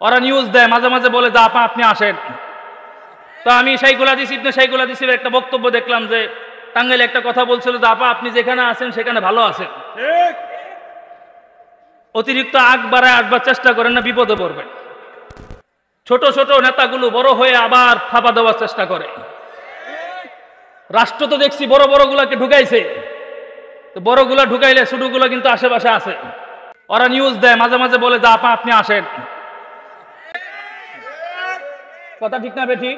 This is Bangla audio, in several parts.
ওরা নিউজ দেয়, মাঝে মাঝে বলে যে আপা আপনি আসেন। তো আমি শাইখুল হাদিস ইবনে শাইখুল হাদিসের একটা বক্তব্য দেখলাম যে টাঙ্গাইলে একটা কথা বলছিল যে আপা আপনি যেখানে আছেন সেখানে ভালো আছেন, অতিরিক্ত আগ বাড়ায় আসবার চেষ্টা করেন না, বিপদে পড়বেন। ছোট ছোট নেতাগুলো বড় হয়ে আবার থাপা দেওয়ার চেষ্টা করে। রাষ্ট্র তো দেখছি বড় বড়গুলাকে ঢুকাইছে, তো বড়গুলা ঢুকাইলে ছোটগুলা কিন্তু আশেপাশে আছে। ওরা নিউজ দেয়, মাঝে মাঝে বলে যে আপা আপনি আসেন। কথা ঠিক না বেঠিক?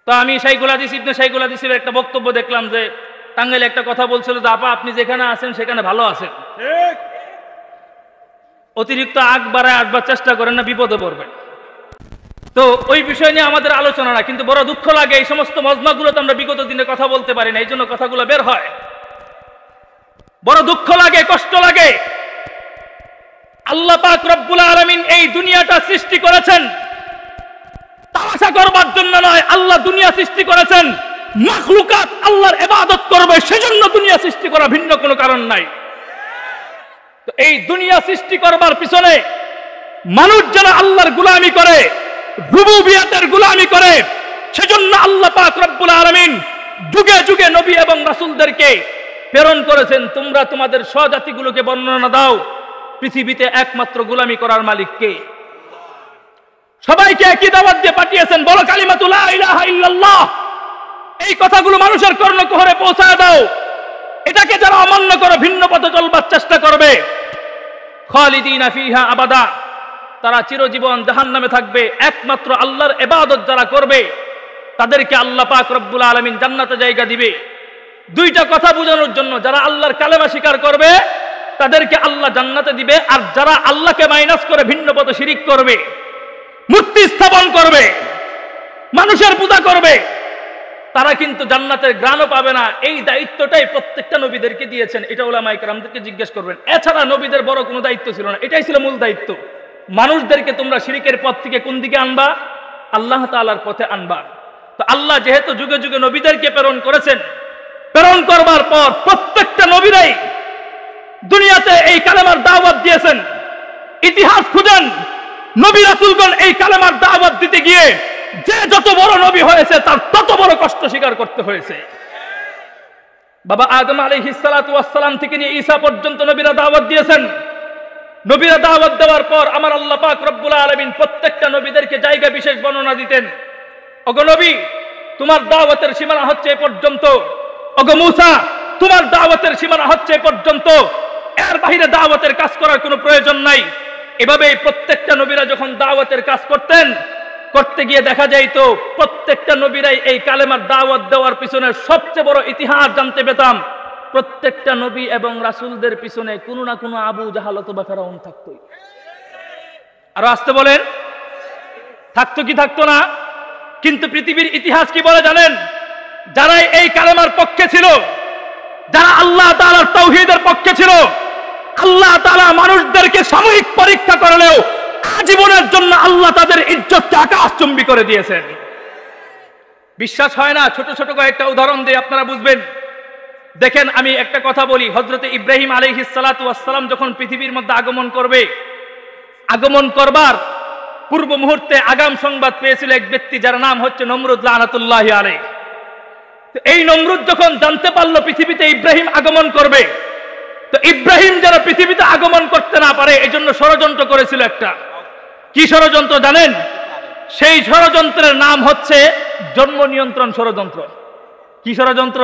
তো আমি শাইখুল হাদিস ইবনে শাইখুল হাদিসের একটা বক্তব্য দেখলাম যে টাঙ্গাইলে একটা কথা বলছিল যে আপা আপনি যেখানে আছেন সেখানে ভালো আছেন, অতিরিক্ত আগ বাড়ায় আসবার চেষ্টা করেন না, বিপদে পড়বেন। তো ওই বিষয় নিয়ে আমাদের আলোচনা না, কিন্তু বড় দুঃখ লাগে এই সমস্ত মজমাগুলোতে আমরা বিগত দিনে কথা বলতে পারি না, এই জন্য কথাগুলো বের হয়। বড় দুঃখ লাগে, কষ্ট লাগে। আল্লাহ পাক রব্বুল আলামিন এই দুনিয়াটা সৃষ্টি করেছেন তামাশা করবার জন্য নয়। আল্লাহ দুনিয়া সৃষ্টি করেছেন মাখলুকাত আল্লাহর ইবাদত করবে, সেজন্য দুনিয়া সৃষ্টি করা, ভিন্ন কোনো কারণ নাই। তো এই দুনিয়া সৃষ্টি করবার পিছনে মানুষ যেন আল্লাহর গোলামি করে, রুবুবিয়াতের গোলামি করে, সেজন্য আল্লাহ পাক রব্বুল আলামিন যুগে যুগে নবী এবং রাসূলদেরকে প্রেরণ করেছেন। তোমরা তোমাদের স্বজাতিগুলোকে বর্ণনা দাও পৃথিবীতে একমাত্র গোলামি করার মালিক কে। সবাইকে একই দাওয়াত দিয়ে পাঠিয়েছেন, বলো কালিমাতু লা ইলাহা ইল্লাল্লাহ। এই কথাগুলো মানুষের কর্ণকুহরে পৌঁছায় দাও। এটাকে যারা অমান্য করে ভিন্ন পথে চলবার চেষ্টা করবে, খালিদিনা ফিহা আবাদা, তারা চিরজীবন জাহান্নামে থাকবে। একমাত্র আল্লাহর ইবাদত যারা করবে তাদেরকে আল্লাহ পাক রব্বুল আলামিন জান্নাতে জায়গা দিবে। দুইটা কথা বোঝানোর জন্য, যারা আল্লাহর কালেমা স্বীকার করবে তাদেরকে আল্লাহ জান্নাতে দিবে, আর যারা আল্লাহকে মাইনাস করে ভিন্ন পথে শিরিক করবে, মূর্তি স্থাপন করবে, মানুষের পূজা করবে, তারা কিন্তু জান্নাতের গ্রাণও পাবে না। এই দায়িত্বটাই প্রত্যেকটা নবীদেরকে দিয়েছেন। এটা উলামায়ে কেরামদেরকে জিজ্ঞেস করবেন। এছাড়া নবীদের বড় কোনো দায়িত্ব ছিল না, এটাই ছিল মূল দায়িত্ব। মানুষদেরকে তোমরা শিরিকের পথ থেকে কোন দিকে আনবা? আল্লাহ তাআলার পথে আনবা। তো আল্লাহ যেহেতু যুগে যুগে নবীদেরকে প্রেরণ করেছেন, প্রেরণ করবার পর প্রত্যেকটা নবীরাই দুনিয়াতে এই কালেমার দাওয়াত দিয়েছেন। ইতিহাস খুঁজেন, নবী রাসূলগণ এই কালেমার দাওয়াত দিতে গিয়ে যে যত বড় নবী হয়েছে তার তত বড় কষ্ট স্বীকার করতে হয়েছে। বাবা আদম আলাইহিস সালাতু ওয়াস সালাম থেকে নিয়ে ঈসা পর্যন্ত নবীরা দাওয়াত দিয়েছেন। নবীরা দাওয়াত দেওয়ার পর আমার আল্লাহ পাক রব্বুল আলামিন প্রত্যেকটা নবীদেরকে জায়গা বিশেষ বর্ণনা দিতেন। ওগো নবী, তোমার দাওয়াতের সীমানা হচ্ছে এ পর্যন্ত। ওগো মূসা, তোমার দাওয়াতের সীমানা হচ্ছে এ পর্যন্ত, এর বাইরে দাওয়াতের কাজ করার কোনো প্রয়োজন নাই। এভাবে প্রত্যেকটা নবীরা যখন দাওয়াতের কাজ করতেন, করতে গিয়ে দেখা যাইত প্রত্যেকটা নবীরাই এই কালেমার দাওয়াত দেওয়ার পিছনে সবচেয়ে বড় ইতিহাস জানতে পেতাম। প্রত্যেকটা নবী এবং রাসূলদের পিছনে কোনো না কোনো আবু জাহাল অথবা ফেরাউন থাকতোই। আর আসতে বলেন, থাকতো কি থাকতো না? কিন্তু পৃথিবীর ইতিহাস কি বলে জানেন? যারা এই কালেমার পক্ষে ছিল, যারা আল্লাহ তাআলার তাওহীদের পক্ষে ছিল, আল্লাহ তাআলা মানুষদেরকে সাময়িক পরীক্ষা করলেও আজীবনের জন্য আল্লাহ তাদের ইজ্জতকে আকাশচুম্বী করে দিয়েছেন। বিশ্বাস হয় না? ছোট ছোট কয়েকটা উদাহরণ দিয়ে আপনারা বুঝবেন। দেখেন, আমি একটা কথা বলি। হযরতে ইব্রাহিম আলাইহিস সালাতু ওয়াস সালাম যখন পৃথিবীর মধ্যে আগমন করবে, আগমন করবার পূর্ব মুহূর্তে আগাম সংবাদ পেয়েছিল এক ব্যক্তি, যার নাম হচ্ছে নমরুদ লানাতুল্লাহি আলাইহি। এই নমরুদ যখন জানতে পারলো পৃথিবীতে ইব্রাহিম আগমন করবে, তো ইব্রাহিম যেন পৃথিবীতে আগমন করতে না পারে এই জন্য ষড়যন্ত্র করেছিল একটা। কি ষড়যন্ত্র জানেন? সেই ষড়যন্ত্রের নাম হচ্ছে জন্ম নিয়ন্ত্রণ ষড়যন্ত্র। কি ষড়যন্ত্র?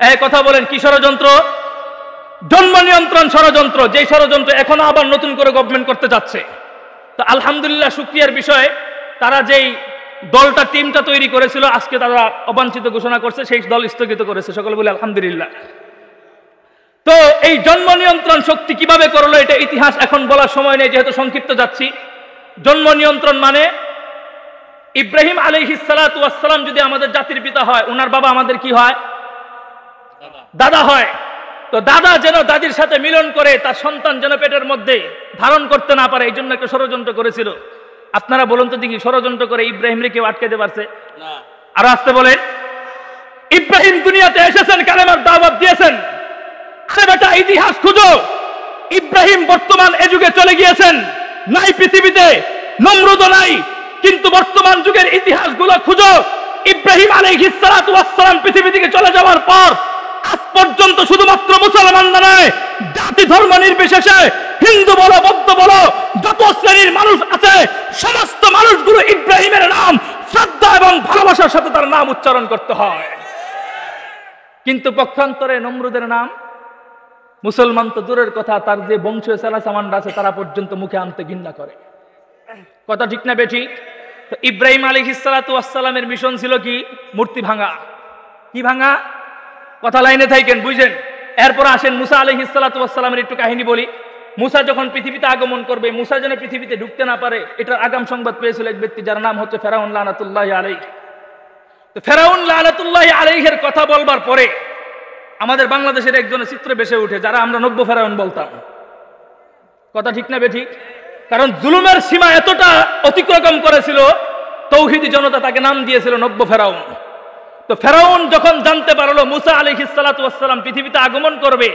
এই কথা বলেন, কি ষড়যন্ত্র? জন্ম নিয়ন্ত্রণ ষড়যন্ত্র। যে ষড়যন্ত্র এখনো আবার নতুন করে গভর্নমেন্ট করতে যাচ্ছে। তো আলহামদুলিল্লাহ, শুকরিয়ার বিষয়, তারা যেই দলটা টিমটা তৈরি করেছিল আজকে তারা অবাঞ্ছিত ঘোষণা করছে, সেই দল স্থগিত করেছে। সকলে বলে আলহামদুলিল্লাহ। তো এই জন্ম নিয়ন্ত্রণ শক্তি কিভাবে করলো এটা ইতিহাস এখন বলার সময় নেই, যেহেতু সংক্ষিপ্ত যাচ্ছি। জন্ম নিয়ন্ত্রণ মানে ইব্রাহিম আলাইহিস সালাতু ওয়াস সালাম যদি আমাদের জাতির পিতা হয়, ওনার বাবা আমাদের কি হয়? দাদা হয়। তো দাদা যেন দাদির সাথে মিলন করে তার সন্তান যেন পেটের মধ্যে ধারণ করতে না পারে, এই জন্য একটা ষড়যন্ত্র করেছিল। আপনারা বলুন তো দেখি, ষড়যন্ত্র করে ইব্রাহিমকে কেউ আটকাতে পারছে? আর আসতে বলেন, ইব্রাহিম দুনিয়াতে এসেছেন, কালেমার দাওয়াত দিয়েছেন। আরে বেটা, ইতিহাস খুঁজো। ইব্রাহিম বর্তমান এ যুগে চলে গিয়েছেন, নাই পৃথিবীতে, নমরুদ নাই। কিন্তু বর্তমান যুগের ইতিহাসগুলো খুঁজো, ইব্রাহিম আলাইহিস সালাতু ওয়াস সালাম পৃথিবী থেকে চলে যাওয়ার পর আজ পর্যন্ত শুধুমাত্র মুসলমানরা নয়, জাতি ধর্ম নির্বিশেষে, হিন্দু বলো বৌদ্ধ বলো, যত শ্রেণীর মানুষ আছে সমস্ত মানুষগুলো ইব্রাহিমের নাম শ্রদ্ধা এবং ভালোবাসার সাথে তার নাম উচ্চারণ করতে হয়। কিন্তু পক্ষান্তরে নমরুদের নাম মুসলমান তো দূরের কথা, তার যে বংশীয় সালাসামান্ডা আছে তারা পর্যন্ত মুখে আনতে ঘৃণা করে। কথা ঠিক না বেঠিক? তো ইব্রাহিম আলাইহিস সালাতু ওয়াস সালামের মিশন ছিল কি? মূর্তি ভাঙা। কি ভাঙা? কথা লাইনে থাকেন, বুঝেন। এরপর আসেন মুসা আলাইহিস সালাতু ওয়াস সালামের একটু কাহিনী বলি। মুসা যখন পৃথিবীতে আগমন করবে, মুসা যেন পৃথিবীতে ঢুকতে না পারে এটার আগাম সংবাদ পেয়েছিল এক ব্যক্তি, যার নাম হচ্ছে ফেরাউন লানাতুল্লাহি আলাইহি। তো ফেরাউন লানাতুল্লাহি আলাইহির কথা বলবার পরে আমাদের বাংলাদেশের একজনের চিত্র বেশে উঠে, যারা আমরা নব্য ফেরাউন বলতাম। কথা ঠিক না বেঠিক? কারণ জুলুমের সীমা এতটা অতিক্রম করেছিল, তৌহিদি জনতা তাকে নাম দিয়েছিল নব্য ফেরাউন। তো ফেরাউন যখন জানতে পারলো মুসা আলাইহিস সালাতু ওয়াস সালাম পৃথিবীতে আগমন করবে,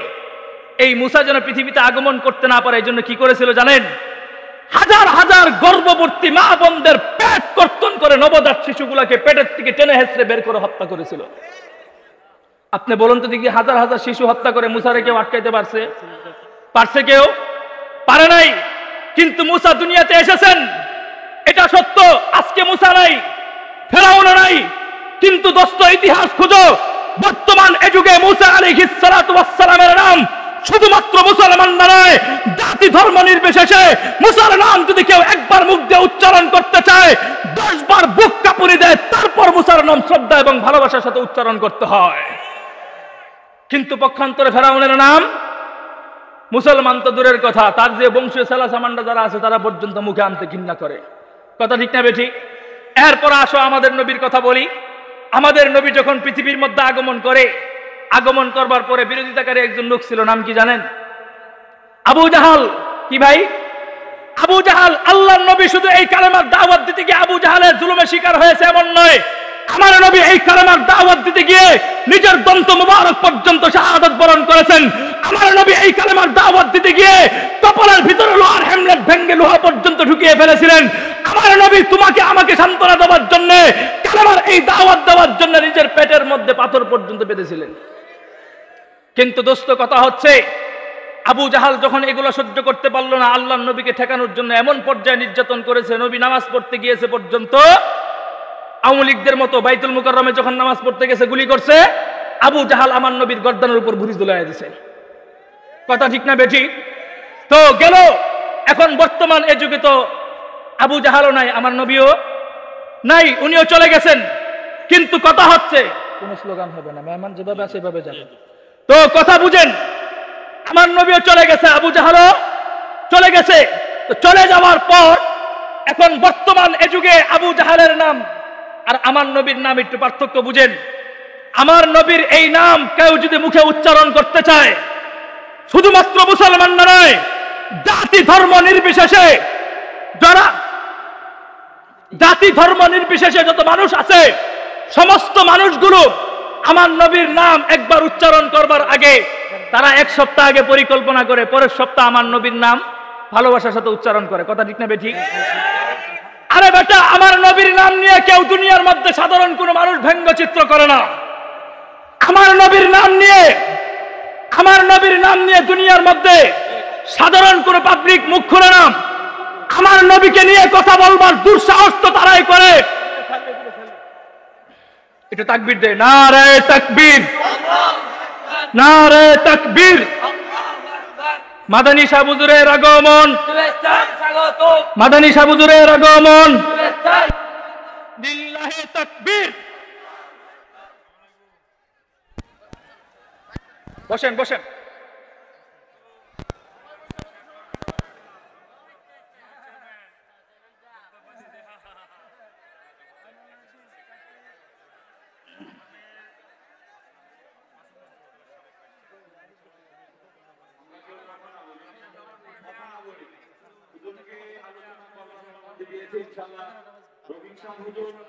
এই মুসা যেন পৃথিবীতে আগমন করতে না পারে এই জন্য কি করেছিল জানেন? হাজার হাজার গর্ভবতী মা বোনদের পেট কর্তন করে নবজাত শিশুগুলোকে পেটের থেকে টেনে হেসড়ে বের করে হত্যা করেছিল। আপনি বলুন তো দেখি, হাজার হাজার শিশু হত্যা করে মুসারে কেউ আটকাইতে পারছে? পারছে কেউ? পারে নাই। কিন্তু মুসা দুনিয়াতে এসেছেন, এটা সত্য। আজকে মুসা নাই, ফেরাউন নাই, কিন্তু দোস্ত ইতিহাস খুঁজো, বর্তমান এ যুগে মুসা আলাইহিস সালাতু ওয়াস সালামের নাম শুধুমাত্র মুসলমানরা নয়, জাতি ধর্ম নির্বিশেষে মুসার নাম যদি কেউ একবার মুখ দিয়ে উচ্চারণ করতে চায় 10 বার বুক কাঁপুনি দেয়, তারপর মুসার নাম শ্রদ্ধা এবং ভালোবাসার সাথে উচ্চারণ করতে হয়। কিন্তু পক্ষান্তরে ফেরাউনের নাম মুসলমান তো দূরের কথা, তার যে বংশীয় সালাসামান্ডা যারা আছে তারা পর্যন্ত মুখে আনতে ঘৃণা করে। কথা ঠিক না বেঠিক? এরপর আসো আমাদের নবীর কথা বলি। আমাদের নবী যখন পৃথিবীর মধ্যে আগমন করে, আগমন করবার পরে বিরোধিতাকারী একজন লোক ছিল, নাম কি জানেন? আবু জাহাল। কি ভাই? আবু জাহাল। আল্লাহর নবী শুধু এই কালেমার দাওয়াত দিতে গিয়ে আবু জাহালের জুলুমের শিকার হয়েছে এমন নয়, আমার নবী এই কালেমার দাওয়াত দিতে গিয়ে নিজের দন্ত মুবারক পর্যন্ত শাহাদাত বরণ করেছেন। আমার নবী এই কালেমার দাওয়াত দিতে গিয়ে কপালের ভিতরে লোহার হেমলেট ভেঙে লোহা পর্যন্ত ঢুকিয়ে ফেলেছিলেন। আমার নবী তোমাকে আমাকে সান্ত্বনা দেওয়ার জন্য, কালেমার এই দাওয়াত দেওয়ার জন্য নিজের পেটের মধ্যে পাথর পর্যন্ত বেঁধেছিলেন। কিন্তু দোস্ত কথা হচ্ছে, আবু জাহাল যখন এগুলো সহ্য করতে পারলো না, আল্লাহর নবীকে ঠেকানোর জন্য এমন পর্যায়ে নির্যাতন করেছে, নবী নামাজ পড়তে গিয়েছে পর্যন্ত আওয়ামী লীগদের মতো বাইতুল মুকাররমে যখন নামাজ পড়তে গেছে গুলি করছে, আবু জাহাল আমার নবীর গর্দানের উপর ভুরি ঝুলাইয়া দিছে। কথা ঠিক না বেঠিক? তো গেল। এখন বর্তমান এ যুগে তো আবু জাহালও নাই, আমার নবীও নাই, উনিও চলে গেছেন। কিন্তু কথা হচ্ছে, কোন স্লোগান হবে না, মেহমান যেভাবে আসে সেভাবে যাবে। তো কথা বুঝেন, আমার নবীও চলে গেছে, আবু জাহালও চলে গেছে। তো চলে যাওয়ার পর এখন বর্তমান এ যুগে আবু জাহালের নাম আর আমার নবীর নাম একটু পার্থক্য বুঝেন। আমার নবীর এই নাম কেউ যদি মুখে উচ্চারণ করতে চায়, শুধুমাত্র মুসলমান নয়, জাতি ধর্ম নির্বিশেষে, যারা জাতি ধর্ম নির্বিশেষে যত মানুষ আছে সমস্ত মানুষগুলো আমার নবীর নাম একবার উচ্চারণ করবার আগে তারা 1 সপ্তাহ আগে পরিকল্পনা করে, পরের সপ্তাহ আমার নবীর নাম ভালোবাসার সাথে উচ্চারণ করে। কথা ঠিক না বেঠিক? আরে বেটা, আমার নবীর নাম নিয়ে কেউ দুনিয়ার মধ্যে সাধারণ কোনো মানুষ ব্যঙ্গচিত্র করে না। আমার নবীর নাম নিয়ে, আমার নবীর নাম নিয়ে দুনিয়ার মধ্যে সাধারণ কোনো পাবলিক মুখ খুলে না। আমার নবীকে নিয়ে কথা বলবার দুঃসাহস তো তারাই করে। এটা তাকবীর দেয়, নারে তাকবীর, নারে তাকবীর। মাদানী শাহ হুজুরের আগমন, মাদানী শাহ হুজুরের আগমন, লিল্লাহি তাকবীর। বসেন বসেন।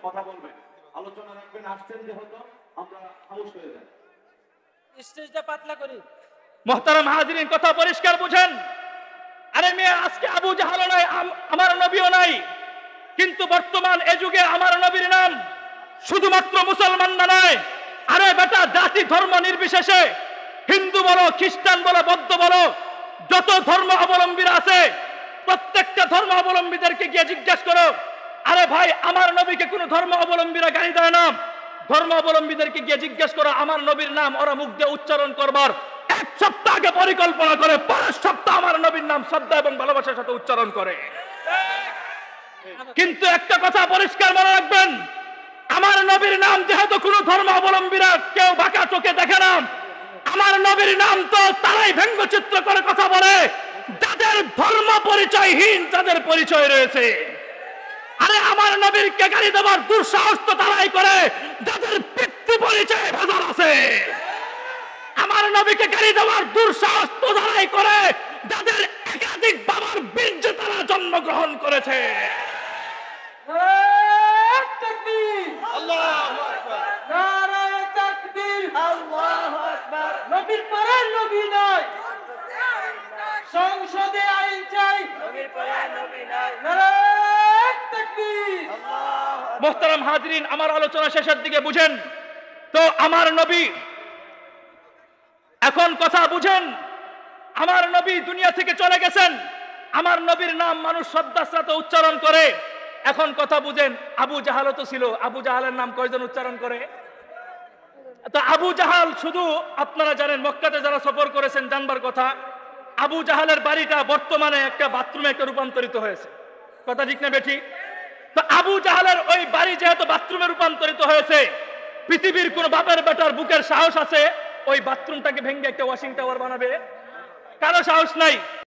কথা বলবেন, আলোচনা রাখবেন, আসছেন যেহেতু আমরা খামোশ হয়ে যাই, স্টেজটা পাতলা করি। মুহতারাম হাজিরিন, কথা পরিষ্কার বুঝেন। আরে মেয়ে, আজকে আবু জাহালও নাই, আমার নবীও নাই, কিন্তু বর্তমান এ যুগে আমার নবীর নাম শুধুমাত্র মুসলমান না নয়, আরে বেটা, জাতি ধর্ম নির্বিশেষে হিন্দু বলো, খ্রিস্টান বলো, বৌদ্ধ বলো, যত ধর্ম অবলম্বীরা আছে প্রত্যেকটা ধর্ম অবলম্বীদেরকে গিয়ে জিজ্ঞাসা করো, আরে ভাই, আমার নবীকে কোন ধর্ম অবলম্বীরা গালি দেয় না? ধর্ম অবলম্বীদেরকে গিয়ে জিজ্ঞাসা করো আমার নবীর নাম ওরা মুখ দিয়ে উচ্চারণ করবার 1 সপ্তাহ আগে পরিকল্পনা করে, পরের সপ্তাহ আমার নবীর নাম শ্রদ্ধা এবং ভালোবাসার সাথে উচ্চারণ করে। কিন্তু একটা কথা পরিষ্কার মনে রাখবেন, আমার নবীর নাম যেহেতু কোন ধর্ম অবলম্বীরা কেউ বাঁকা চোখে দেখে না, আমার নবীর নাম তো তারাই ব্যঙ্গচিত্র করে কথা বলে যাদের ধর্ম পরিচয়হীন, যাদের পরিচয় রয়েছে। আরে আমার নবীরকে গালি দেওয়ার দুঃসাহস তো তারাই করে যাদের পিতৃ পরিচয়ে ভেজাল আছে। আমার নবীকে গালি দেওয়ার দুঃসাহস তো তারাই করে যাদের একাধিক বাবার বীর্যে তারা জন্মগ্রহণ করেছে। নবীর পরে নবী নাই, সংসদে আইন চাই, নবীর পরে নবী নাই। নারায়ে তাকবীর। মুহতারাম হাজরিন, আমার আলোচনা শেষের দিকে বুঝেন তো, আমার নবী, এখন কথা বুঝেন, আমার নবী দুনিয়া থেকে চলে গেছেন, আমার নবীর নাম মানুষ শ্রদ্ধার সাথে উচ্চারণ করে। এখন কথা বুঝেন, আবু জাহালও তো ছিল, আবু জাহালের নাম কয়জন উচ্চারণ করে? তো আবু জাহাল শুধু আপনারা জানেন, মক্কাতে যারা সফর করেছেন জানবার কথা, আবু জাহালের বাড়িটা বর্তমানে একটা বাথরুমে একটা রূপান্তরিত হয়েছে। কথা ঠিক না বেঠিক? তো আবু জাহালের ওই বাড়ি যেহেতু বাথরুমে রূপান্তরিত হয়েছে, পৃথিবীর কোন বাপের বেটার বুকের সাহস আছে ওই বাথরুমটাকে ভেঙে একটা ওয়াশিং টাওয়ার বানাবে? কারো সাহস নাই।